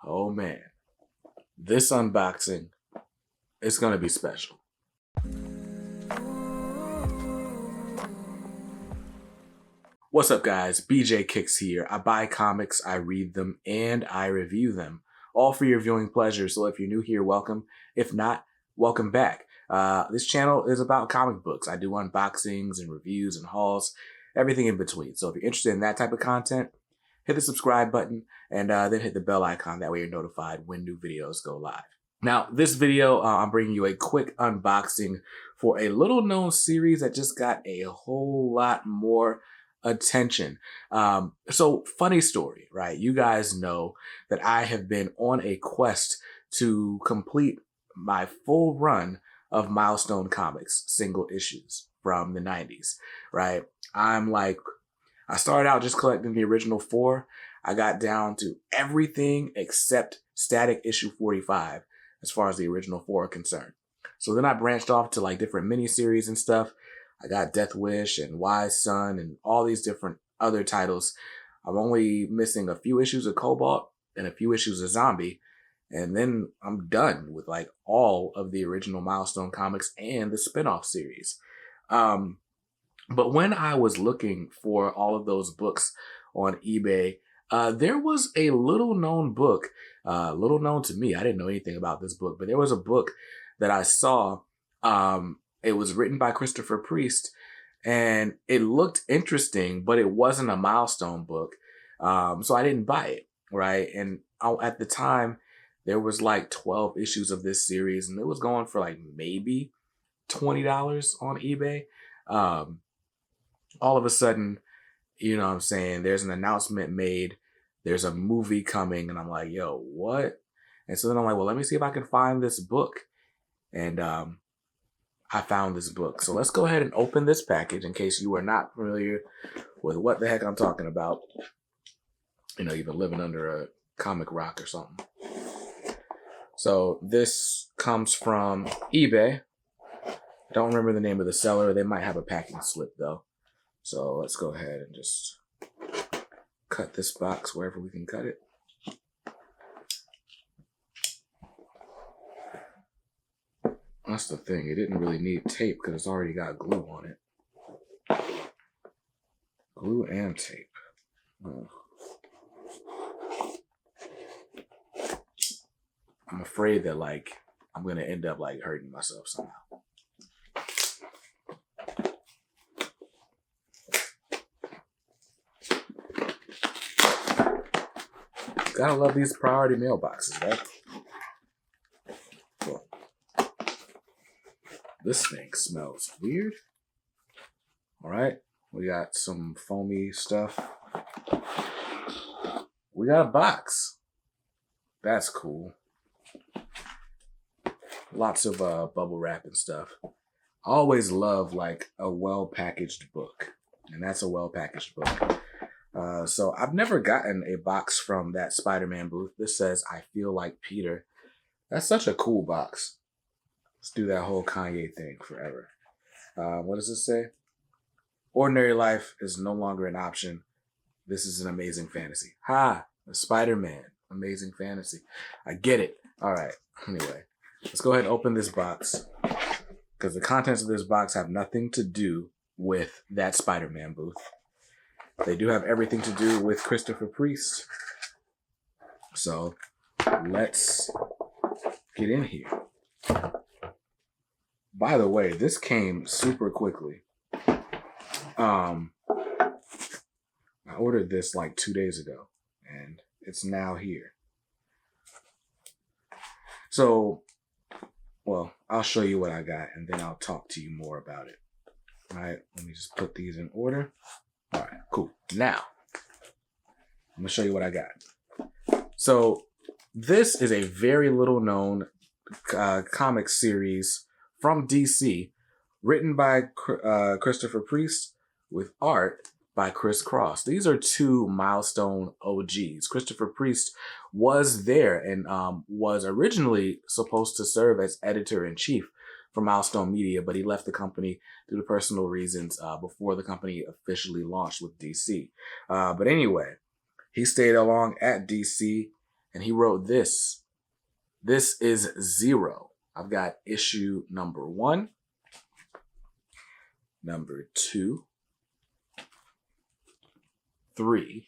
Oh man, this unboxing is gonna be special. What's up guys, BJ Kicks here. I buy comics, I read them, and I review them. All for your viewing pleasure, so if you're new here, welcome. If not, welcome back. This channel is about comic books. I do unboxings and reviews and hauls, everything in between. So if you're interested in that type of content, hit the subscribe button and then hit the bell icon. That way you're notified when new videos go live. Now, this video, I'm bringing you a quick unboxing for a little known series that just got a whole lot more attention. So funny story, right? You guys know that I have been on a quest to complete my full run of Milestone Comics single issues from the 90s, right? I started out just collecting the original 4. I got down to everything except Static issue 45 as far as the original 4 are concerned. So then I branched off to like different miniseries and stuff. I got Death Wish and Wise Son and all these different other titles. I'm only missing a few issues of Cobalt and a few issues of Zombie. And then I'm done with like all of the original Milestone comics and the spin-off series. But when I was looking for all of those books on eBay, there was a little known book, little known to me. I didn't know anything about this book, but there was a book that I saw. It was written by Christopher Priest and it looked interesting, but it wasn't a Milestone book. So I didn't buy it, right? And at the time, there was like 12 issues of this series and it was going for like maybe $20 on eBay. All of a sudden, you know what I'm saying, there's an announcement made, there's a movie coming, and I'm like, yo, what? And so then I'm like, well, let me see if I can find this book. And I found this book. So let's go ahead and open this package in case you are not familiar with what the heck I'm talking about. You know, you've been living under a comic rock or something. So this comes from eBay. I don't remember the name of the seller. They might have a packing slip though. So let's go ahead and just cut this box wherever we can cut it. That's the thing. It didn't really need tape because it's already got glue on it. Glue and tape. Oh. I'm afraid that like I'm going to end up like hurting myself somehow. Gotta love these priority mailboxes, right? Cool. This thing smells weird. All right, we got some foamy stuff. We got a box. That's cool. Lots of bubble wrap and stuff. I always love like a well-packaged book, and that's a well-packaged book. So I've never gotten a box from that Spider-Man booth. This says, I feel like Peter. That's such a cool box. Let's do that whole Kanye thing forever. What does it say? Ordinary life is no longer an option. This is an amazing fantasy. Ha! Spider-Man. Amazing fantasy. I get it. All right. Anyway, let's go ahead and open this box because the contents of this box have nothing to do with that Spider-Man booth. They do have everything to do with Christopher Priest. So let's get in here. By the way, this came super quickly. I ordered this like 2 days ago and it's now here. So, well, I'll show you what I got and then I'll talk to you more about it. All right, let me just put these in order. All right, cool. Now, I'm going to show you what I got. So, this is a very little known comic series from DC, written by Christopher Priest with art by Chris Cross. These are 2 Milestone OGs. Christopher Priest was there and was originally supposed to serve as editor-in-chief for Milestone Media, but he left the company due to personal reasons before the company officially launched with DC. But anyway, he stayed along at DC and he wrote this. This is Xero. I've got issue number 1, number 2, 3,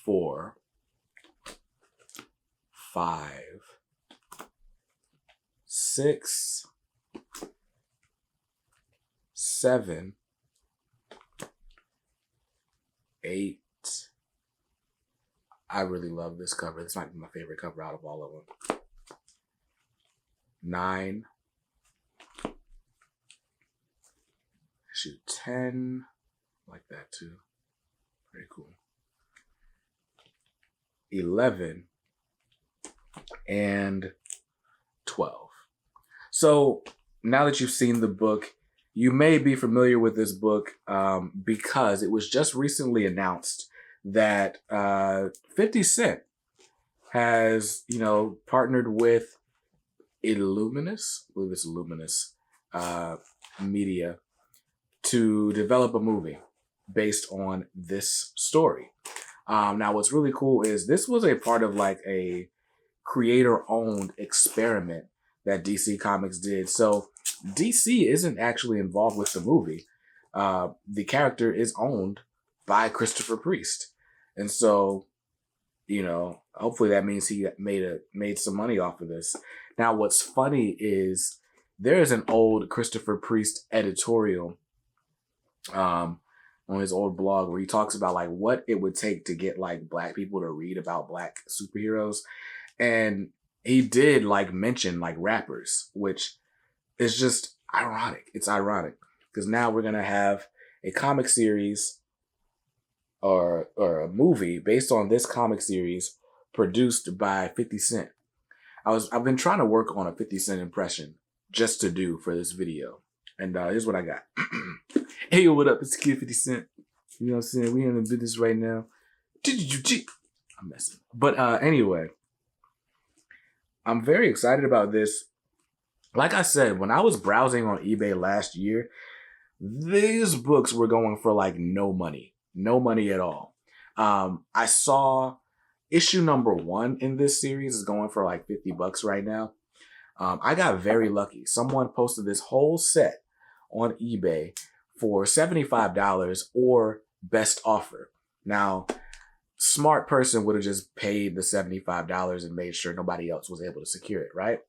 4, 5, 6, 7, 8. I really love this cover. This might be my favorite cover out of all of them. 9. Issue 10. I like that too. Very cool. 11 and 12. So now that you've seen the book, you may be familiar with this book because it was just recently announced that 50 Cent has, partnered with Illuminous, I believe it's Illuminous Media, to develop a movie based on this story. Now, what's really cool is this was a part of like a creator-owned experiment that DC Comics did. So DC isn't actually involved with the movie. The character is owned by Christopher Priest. And so, hopefully that means he made some money off of this. Now, what's funny is there is an old Christopher Priest editorial on his old blog where he talks about like what it would take to get like Black people to read about Black superheroes. And he did like mention like rappers, which is just ironic. It's ironic because now we're going to have a comic series or a movie based on this comic series produced by 50 Cent. I've been trying to work on a 50 Cent impression just to do for this video. And here's what I got. Hey, yo, what up? It's Kid 50 Cent. You know what I'm saying? We in the business right now. I'm messing. But anyway, I'm very excited about this. Like I said, when I was browsing on eBay last year, these books were going for like no money at all. I saw issue number 1 in this series is going for like $50 right now. I got very lucky. Someone posted this whole set on eBay for $75 or best offer. Now, smart person would have just paid the $75 and made sure nobody else was able to secure it, right?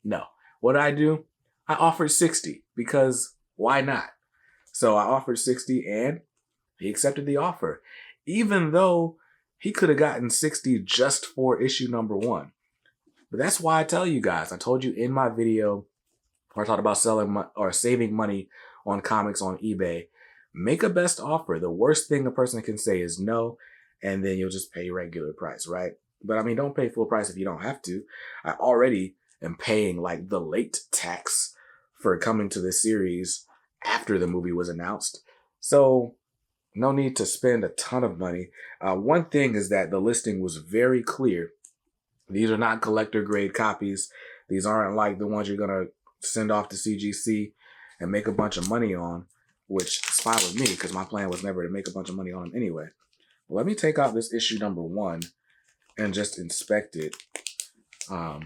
No. What did I do? I offered $60 because why not? So I offered $60 and he accepted the offer, even though he could have gotten $60 just for issue number 1. But that's why I tell you guys, I told you in my video where I talked about saving money on comics on eBay, make a best offer. The worst thing a person can say is no, and then you'll just pay regular price, right? But I mean, don't pay full price if you don't have to. I already am paying like the late tax for coming to this series after the movie was announced. So no need to spend a ton of money. One thing is that the listing was very clear. These are not collector grade copies. These aren't like the ones you're going to send off to CGC and make a bunch of money on, which is fine with me because my plan was never to make a bunch of money on them anyway. But let me take out this issue number 1 and just inspect it. I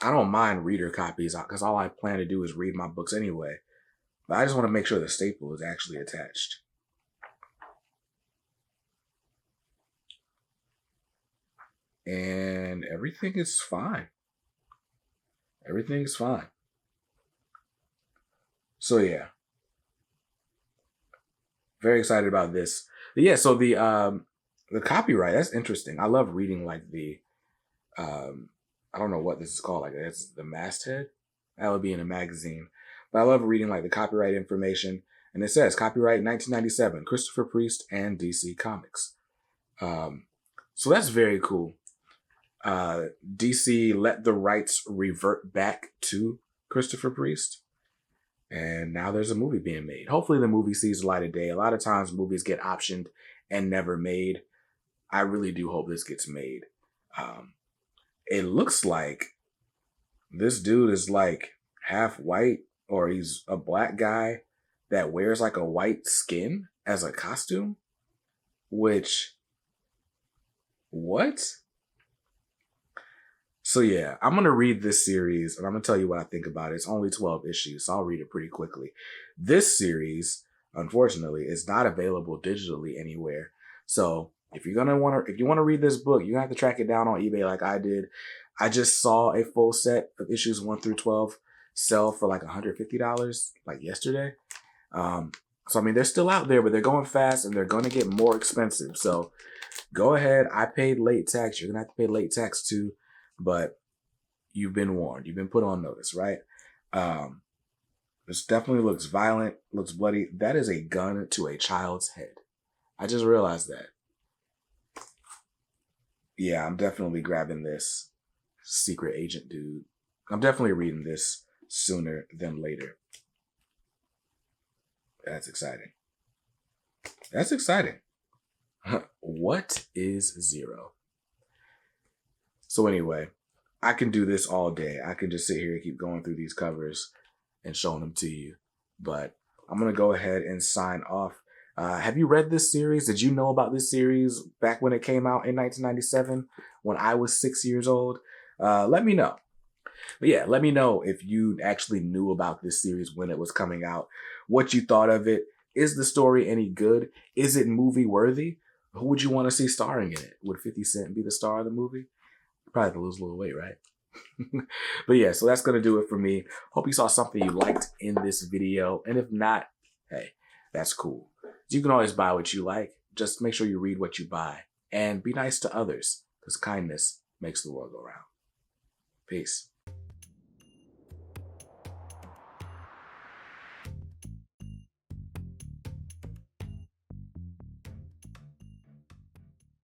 don't mind reader copies because all I plan to do is read my books anyway. But I just want to make sure the staple is actually attached. And everything is fine. Everything's fine. So yeah. Very excited about this. But yeah, so the copyright, that's interesting. I love reading like the I don't know what this is called, like it's the masthead. That would be in a magazine. But I love reading like the copyright information. And it says copyright 1997, Christopher Priest and DC Comics. So that's very cool. DC let the rights revert back to Christopher Priest. And now there's a movie being made. Hopefully the movie sees the light of day. A lot of times movies get optioned and never made. I really do hope this gets made. It looks like this dude is like half white, or he's a Black guy that wears like a white skin as a costume, which What? So yeah, I'm going to read this series and I'm going to tell you what I think about it. It's only 12 issues, so I'll read it pretty quickly. This series, unfortunately, is not available digitally anywhere. So if you want to read this book, you have to track it down on eBay like I did. I just saw a full set of issues 1 through 12 sell for like $150 like yesterday. So I mean, they're still out there, but they're going fast and they're going to get more expensive. So go ahead. I paid late tax. You're going to have to pay late tax too. But you've been warned. You've been put on notice, right? This definitely looks violent, looks bloody. That is a gun to a child's head. I just realized that. Yeah, I'm definitely grabbing this secret agent dude. I'm definitely reading this sooner than later. That's exciting. That's exciting. What is Xero? So anyway, I can do this all day. I can just sit here and keep going through these covers and showing them to you. But I'm going to go ahead and sign off. Have you read this series? Did you know about this series back when it came out in 1997 when I was 6 years old? Let me know. But yeah, let me know if you actually knew about this series when it was coming out, what you thought of it. Is the story any good? Is it movie worthy? Who would you want to see starring in it? Would 50 Cent be the star of the movie? Probably have to lose a little weight, right? But yeah, so that's going to do it for me. Hope you saw something you liked in this video. And if not, hey, that's cool. You can always buy what you like. Just make sure you read what you buy. And be nice to others, because kindness makes the world go round. Peace.